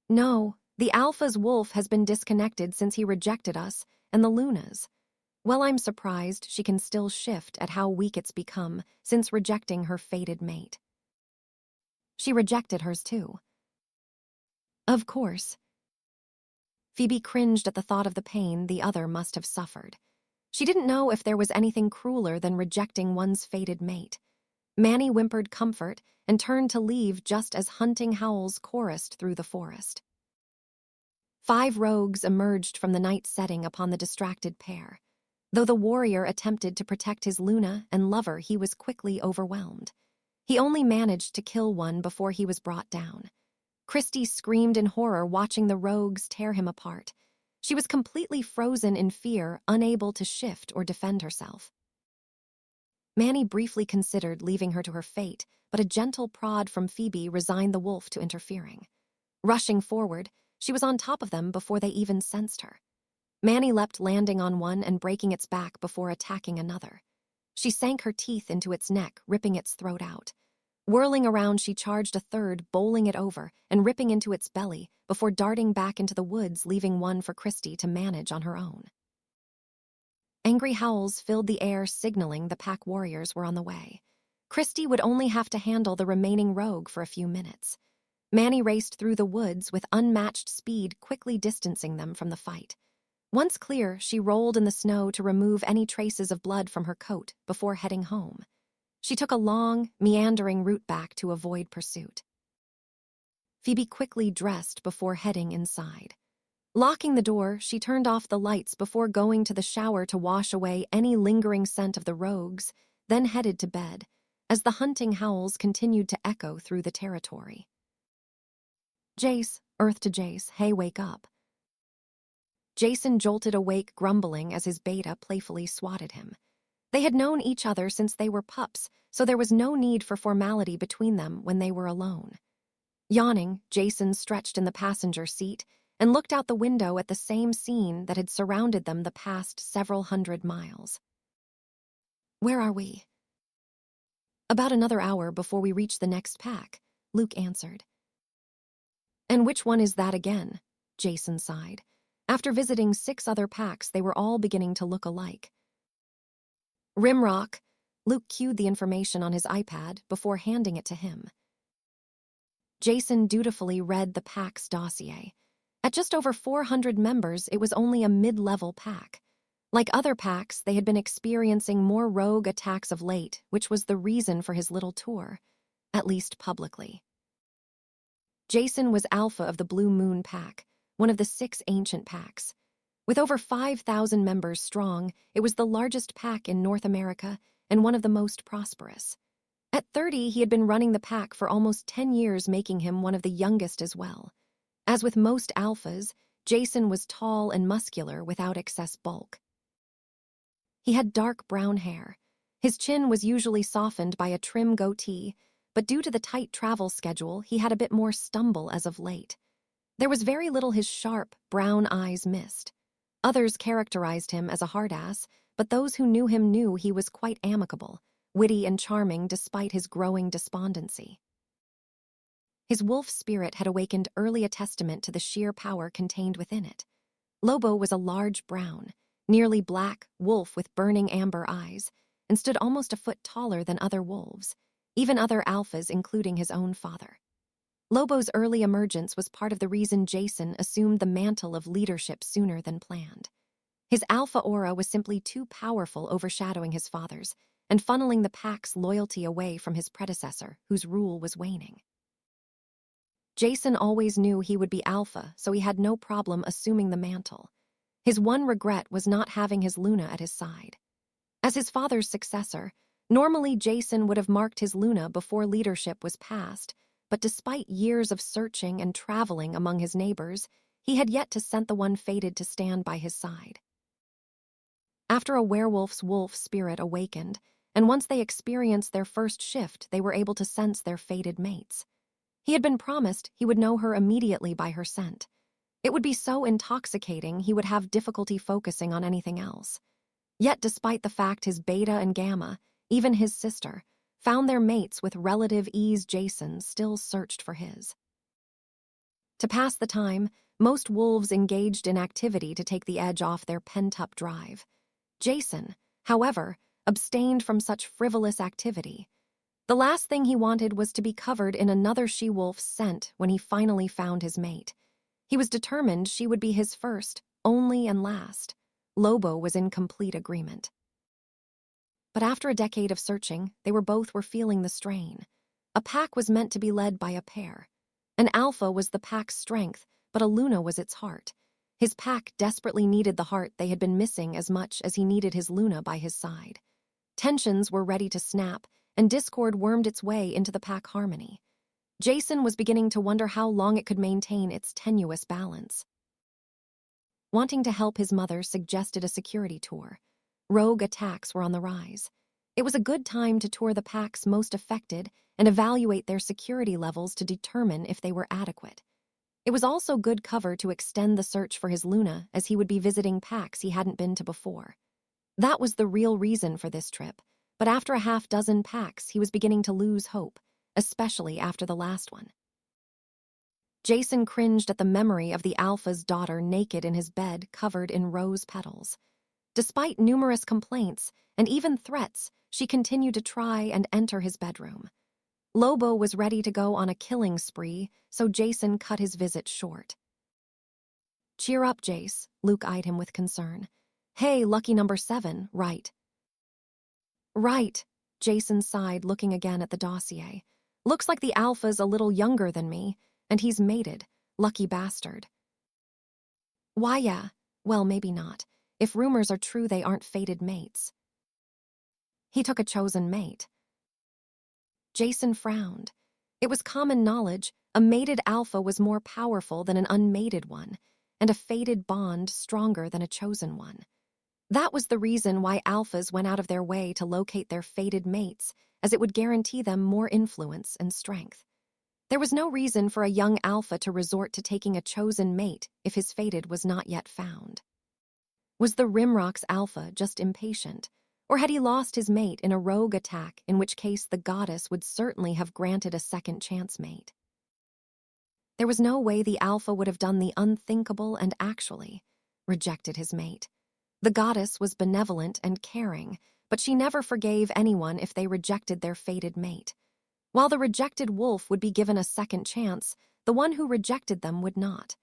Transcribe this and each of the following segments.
No, the Alpha's wolf has been disconnected since he rejected us, and the Luna's. Well, I'm surprised she can still shift at how weak it's become since rejecting her fated mate. She rejected hers too. Of course. Phoebe cringed at the thought of the pain the other must have suffered. She didn't know if there was anything crueler than rejecting one's fated mate. Máni whimpered comfort and turned to leave just as hunting howls chorused through the forest. 5 rogues emerged from the night setting upon the distracted pair. Though the warrior attempted to protect his Luna and lover, he was quickly overwhelmed. He only managed to kill one before he was brought down. Kristie screamed in horror watching the rogues tear him apart. She was completely frozen in fear, unable to shift or defend herself. Máni briefly considered leaving her to her fate, but a gentle prod from Phoebe resigned the wolf to interfering. Rushing forward, she was on top of them before they even sensed her. Máni leapt, landing on one and breaking its back before attacking another. She sank her teeth into its neck, ripping its throat out. Whirling around, she charged a third, bowling it over and ripping into its belly before darting back into the woods, leaving one for Kristie to manage on her own. Angry howls filled the air, signaling the pack warriors were on the way. Kristie would only have to handle the remaining rogue for a few minutes. Máni raced through the woods with unmatched speed, quickly distancing them from the fight. Once clear, she rolled in the snow to remove any traces of blood from her coat before heading home. She took a long, meandering route back to avoid pursuit. Phoebe quickly dressed before heading inside. Locking the door, she turned off the lights before going to the shower to wash away any lingering scent of the rogues, then headed to bed, as the hunting howls continued to echo through the territory. Jace, Earth to Jace, hey, wake up. Jason jolted awake, grumbling as his beta playfully swatted him. They had known each other since they were pups, so there was no need for formality between them when they were alone. Yawning, Jason stretched in the passenger seat and looked out the window at the same scene that had surrounded them the past several 100 miles. Where are we? About another hour before we reach the next pack, Luke answered. And which one is that again? Jason sighed. After visiting 6 other packs, they were all beginning to look alike. Rimrock. Luke cued the information on his iPad before handing it to him. Jason dutifully read the pack's dossier. At just over 400 members, it was only a mid-level pack. Like other packs, they had been experiencing more rogue attacks of late, which was the reason for his little tour, at least publicly. Jason was alpha of the Blue Moon Pack, one of the 6 ancient packs. With over 5,000 members strong, it was the largest pack in North America and one of the most prosperous. At 30, he had been running the pack for almost 10 years, making him one of the youngest as well. As with most alphas, Jason was tall and muscular without excess bulk. He had dark brown hair. His chin was usually softened by a trim goatee, but due to the tight travel schedule, he had a bit more stumble as of late. There was very little his sharp, brown eyes missed. Others characterized him as a hard-ass, but those who knew him knew he was quite amicable, witty and charming despite his growing despondency. His wolf spirit had awakened early, a testament to the sheer power contained within it. Lobo was a large brown, nearly black wolf with burning amber eyes, and stood almost a foot taller than other wolves, even other alphas, including his own father. Lobo's early emergence was part of the reason Jason assumed the mantle of leadership sooner than planned. His alpha aura was simply too powerful, overshadowing his father's, and funneling the pack's loyalty away from his predecessor, whose rule was waning. Jason always knew he would be alpha, so he had no problem assuming the mantle. His one regret was not having his Luna at his side. As his father's successor, normally Jason would have marked his Luna before leadership was passed, but despite years of searching and traveling among his neighbors, he had yet to scent the one fated to stand by his side. After a werewolf's wolf spirit awakened, and once they experienced their first shift, they were able to sense their fated mates. He had been promised he would know her immediately by her scent. It would be so intoxicating he would have difficulty focusing on anything else. Yet despite the fact his beta and gamma, even his sister, found their mates with relative ease, Jason still searched for his. To pass the time, most wolves engaged in activity to take the edge off their pent-up drive. Jason, however, abstained from such frivolous activity. The last thing he wanted was to be covered in another she-wolf's scent when he finally found his mate. He was determined she would be his first, only and last. Lobo was in complete agreement. But after a decade of searching, they were feeling the strain. A pack was meant to be led by a pair. An alpha was the pack's strength, but a Luna was its heart. His pack desperately needed the heart they had been missing as much as he needed his Luna by his side. Tensions were ready to snap, and discord wormed its way into the pack harmony. Jason was beginning to wonder how long it could maintain its tenuous balance. Wanting to help, his mother suggested a security tour. Rogue attacks were on the rise. It was a good time to tour the packs most affected and evaluate their security levels to determine if they were adequate. It was also good cover to extend the search for his Luna, as he would be visiting packs he hadn't been to before. That was the real reason for this trip, but after a half-dozen packs, he was beginning to lose hope, especially after the last one. Jason cringed at the memory of the alpha's daughter naked in his bed covered in rose petals. Despite numerous complaints and even threats, she continued to try and enter his bedroom. Lobo was ready to go on a killing spree, so Jason cut his visit short. "Cheer up, Jace," Luke eyed him with concern. "Hey, lucky number 7, right?" "Right," Jason sighed, looking again at the dossier. "Looks like the alpha's a little younger than me, and he's mated. Lucky bastard." "Why, yeah. Well, maybe not. If rumors are true, they aren't fated mates." "He took a chosen mate." Jason frowned. It was common knowledge a mated alpha was more powerful than an unmated one, and a fated bond stronger than a chosen one. That was the reason why alphas went out of their way to locate their fated mates, as it would guarantee them more influence and strength. There was no reason for a young alpha to resort to taking a chosen mate if his fated was not yet found. Was the Rimrock's alpha just impatient? Or had he lost his mate in a rogue attack, in which case the goddess would certainly have granted a second chance mate? There was no way the alpha would have done the unthinkable and actually rejected his mate. The goddess was benevolent and caring, but she never forgave anyone if they rejected their fated mate. While the rejected wolf would be given a second chance, the one who rejected them would not.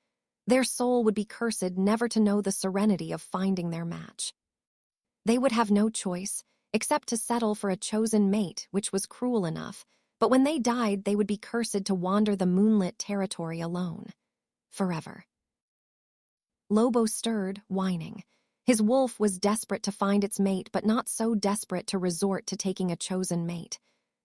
Their soul would be cursed never to know the serenity of finding their match. They would have no choice, except to settle for a chosen mate, which was cruel enough, but when they died, they would be cursed to wander the moonlit territory alone. Forever. Lobo stirred, whining. His wolf was desperate to find its mate, but not so desperate to resort to taking a chosen mate.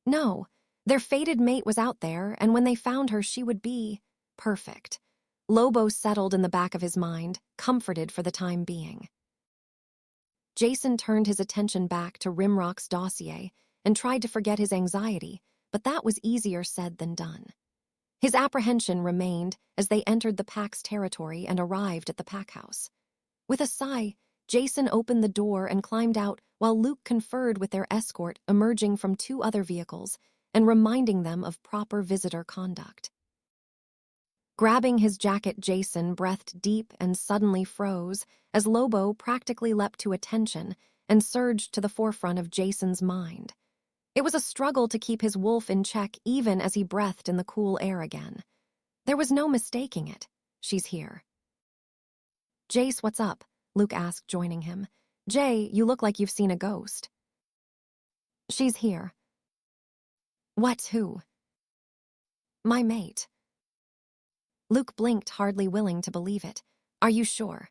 No, their fated mate was out there, and when they found her, she would be perfect. Lobo settled in the back of his mind, comforted for the time being. Jason turned his attention back to Rimrock's dossier and tried to forget his anxiety, but that was easier said than done. His apprehension remained as they entered the pack's territory and arrived at the pack house. With a sigh, Jason opened the door and climbed out while Luke conferred with their escort emerging from 2 other vehicles and reminding them of proper visitor conduct. Grabbing his jacket, Jason breathed deep and suddenly froze as Lobo practically leapt to attention and surged to the forefront of Jason's mind. It was a struggle to keep his wolf in check even as he breathed in the cool air again. There was no mistaking it. She's here. "Jace, what's up?" Luke asked, joining him. "Jay, you look like you've seen a ghost." "She's here." "What, who?" "My mate." Luke blinked, hardly willing to believe it. "Are you sure?"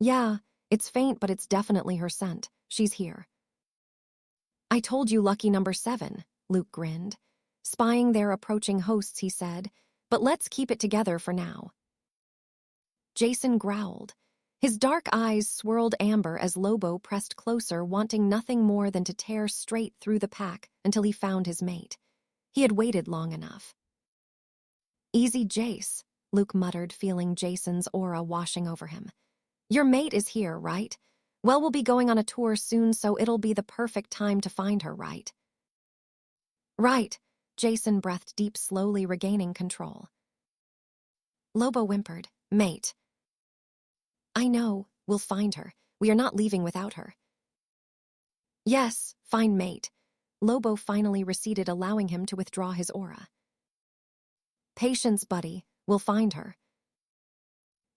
"Yeah, it's faint, but it's definitely her scent. She's here." "I told you lucky number 7, Luke grinned. Spying their approaching hosts, he said, "But let's keep it together for now." Jason growled. His dark eyes swirled amber as Lobo pressed closer, wanting nothing more than to tear straight through the pack until he found his mate. He had waited long enough. "Easy, Jace," Luke muttered, feeling Jason's aura washing over him. "Your mate is here, right? Well, we'll be going on a tour soon, so it'll be the perfect time to find her, right?" "Right," Jason breathed deep, slowly regaining control. Lobo whimpered, "Mate." "I know. We'll find her. We are not leaving without her." "Yes, fine mate." Lobo finally receded, allowing him to withdraw his aura. "Patience, buddy. We'll find her."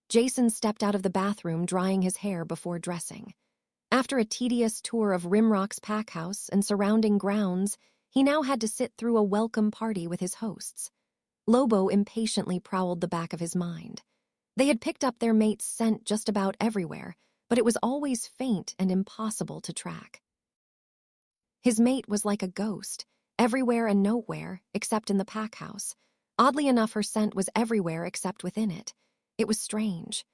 Jason stepped out of the bathroom, drying his hair before dressing. After a tedious tour of Rimrock's pack house and surrounding grounds, he now had to sit through a welcome party with his hosts. Lobo impatiently prowled the back of his mind. They had picked up their mate's scent just about everywhere, but it was always faint and impossible to track. His mate was like a ghost, everywhere and nowhere except in the pack house. Oddly enough, her scent was everywhere except within it. It was strange.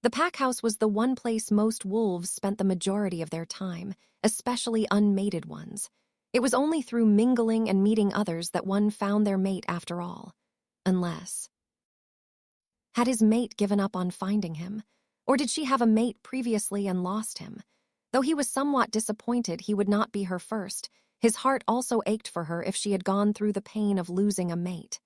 The pack house was the one place most wolves spent the majority of their time, especially unmated ones. It was only through mingling and meeting others that one found their mate after all. Unless... Had his mate given up on finding him? Or did she have a mate previously and lost him? Though he was somewhat disappointed he would not be her first, his heart also ached for her if she had gone through the pain of losing a mate.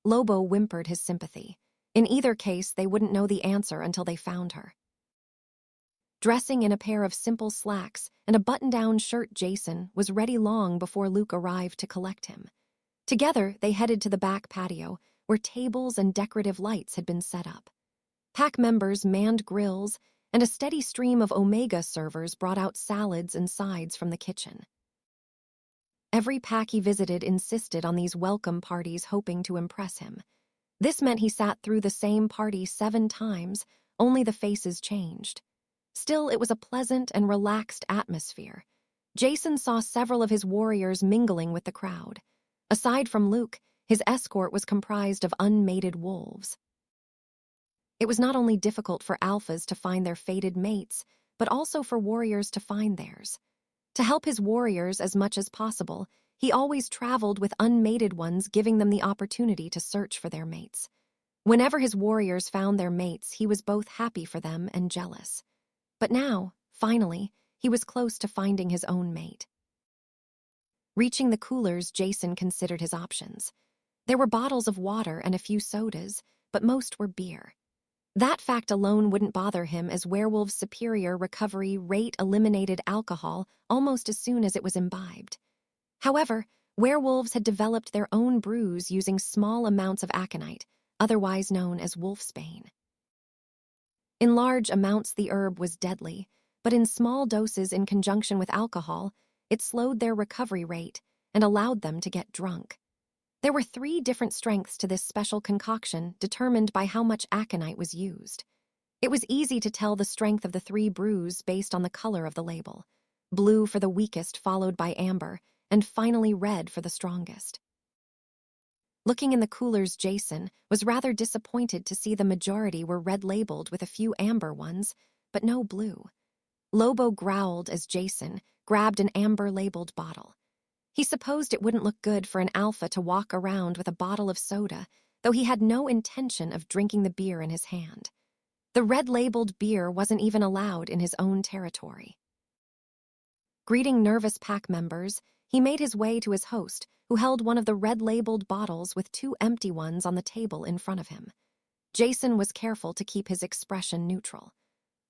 Lobo whimpered his sympathy. In either case, they wouldn't know the answer until they found her. Dressing in a pair of simple slacks and a button-down shirt, Jason was ready long before Luke arrived to collect him. Together, they headed to the back patio, where tables and decorative lights had been set up. Pack members manned grills, and a steady stream of Omega servers brought out salads and sides from the kitchen. Every pack he visited insisted on these welcome parties, hoping to impress him. This meant he sat through the same party 7 times, only the faces changed. Still, it was a pleasant and relaxed atmosphere. Jason saw several of his warriors mingling with the crowd. Aside from Luke, his escort was comprised of unmated wolves. It was not only difficult for alphas to find their fated mates, but also for warriors to find theirs. To help his warriors as much as possible, he always traveled with unmated ones, giving them the opportunity to search for their mates. Whenever his warriors found their mates, he was both happy for them and jealous. But now, finally, he was close to finding his own mate. Reaching the coolers, Jason considered his options. There were bottles of water and a few sodas, but most were beer. That fact alone wouldn't bother him, as werewolves' superior recovery rate eliminated alcohol almost as soon as it was imbibed. However, werewolves had developed their own brews using small amounts of aconite, otherwise known as wolfsbane. In large amounts, the herb was deadly, but in small doses in conjunction with alcohol, it slowed their recovery rate and allowed them to get drunk. There were 3 different strengths to this special concoction, determined by how much aconite was used. It was easy to tell the strength of the 3 brews based on the color of the label: blue for the weakest, followed by amber, and finally red for the strongest. Looking in the coolers, Jason was rather disappointed to see the majority were red-labeled with a few amber ones, but no blue. Lobo growled as Jason grabbed an amber-labeled bottle. He supposed it wouldn't look good for an alpha to walk around with a bottle of soda, though he had no intention of drinking the beer in his hand. The red-labeled beer wasn't even allowed in his own territory. Greeting nervous pack members, he made his way to his host, who held one of the red-labeled bottles with 2 empty ones on the table in front of him. Jason was careful to keep his expression neutral.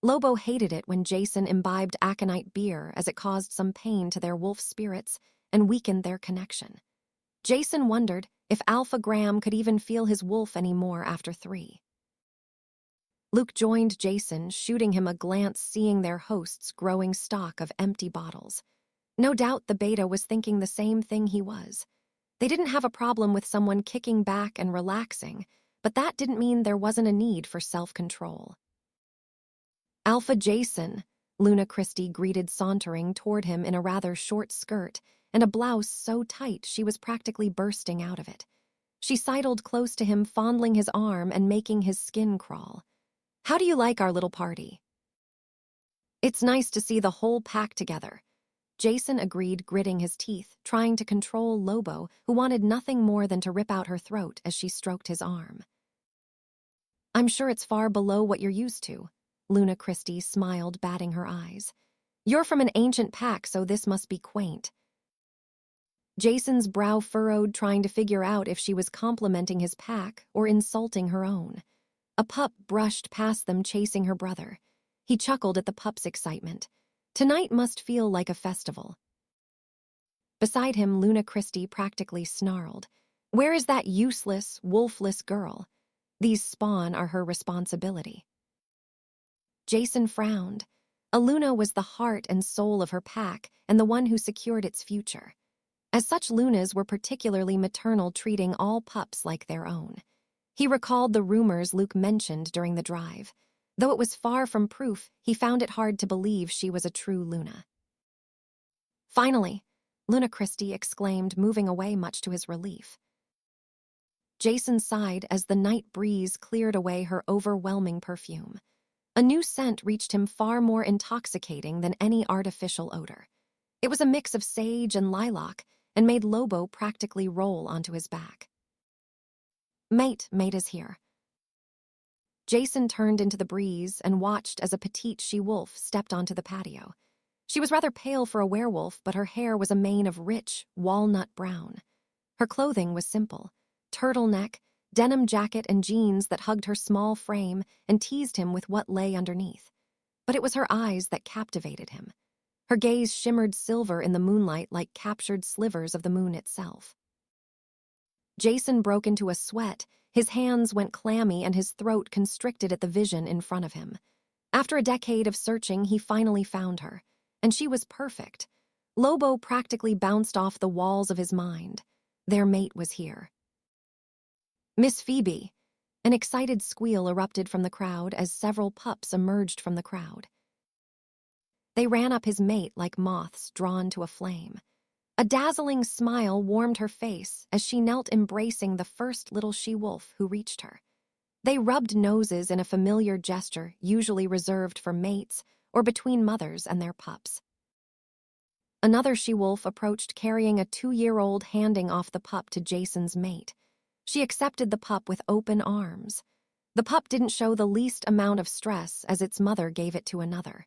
Lobo hated it when Jason imbibed aconite beer, as it caused some pain to their wolf spirits and weakened their connection. Jason wondered if Alpha Graham could even feel his wolf anymore after 3. Luke joined Jason, shooting him a glance, seeing their host's growing stock of empty bottles. No doubt the beta was thinking the same thing he was. They didn't have a problem with someone kicking back and relaxing, but that didn't mean there wasn't a need for self-control. "Alpha Jason," Luna Kristie greeted, sauntering toward him in a rather short skirt and a blouse so tight she was practically bursting out of it. She sidled close to him, fondling his arm and making his skin crawl. "How do you like our little party?" "It's nice to see the whole pack together," Jason agreed, gritting his teeth, trying to control Lobo, who wanted nothing more than to rip out her throat as she stroked his arm. "I'm sure it's far below what you're used to," Luna Kristie smiled, batting her eyes. "You're from an ancient pack, so this must be quaint." Jason's brow furrowed, trying to figure out if she was complimenting his pack or insulting her own. A pup brushed past them chasing her brother. He chuckled at the pup's excitement. Tonight must feel like a festival. Beside him, Kristie practically snarled. Where is that useless, wolfless girl? These spawn are her responsibility. Jason frowned. Luna was the heart and soul of her pack and the one who secured its future. As such, Lunas were particularly maternal, treating all pups like their own. He recalled the rumors Luke mentioned during the drive. Though it was far from proof, he found it hard to believe she was a true Luna. Finally, Kristie exclaimed, moving away much to his relief. Jason sighed as the night breeze cleared away her overwhelming perfume. A new scent reached him, far more intoxicating than any artificial odor. It was a mix of sage and lilac and made Lobo practically roll onto his back. Mate is here. Jason turned into the breeze and watched as a petite she-wolf stepped onto the patio. She was rather pale for a werewolf, but her hair was a mane of rich, walnut brown. Her clothing was simple: turtleneck, denim jacket, and jeans that hugged her small frame and teased him with what lay underneath. But it was her eyes that captivated him. Her gaze shimmered silver in the moonlight like captured slivers of the moon itself. Jason broke into a sweat, his hands went clammy and his throat constricted at the vision in front of him. After a decade of searching, he finally found her, and she was perfect. Lobo practically bounced off the walls of his mind. Their mate was here. Miss Phoebe! An excited squeal erupted from the crowd as several pups emerged from the crowd. They ran up his mate like moths drawn to a flame. A dazzling smile warmed her face as she knelt embracing the first little she-wolf who reached her. They rubbed noses in a familiar gesture usually reserved for mates or between mothers and their pups. Another she-wolf approached carrying a 2-year-old, handing off the pup to Jason's mate. She accepted the pup with open arms. The pup didn't show the least amount of stress as its mother gave it to another.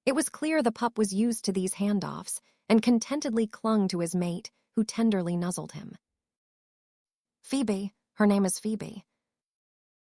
It was clear the pup was used to these handoffs and contentedly clung to his mate, who tenderly nuzzled him. Phoebe, her name is Phoebe.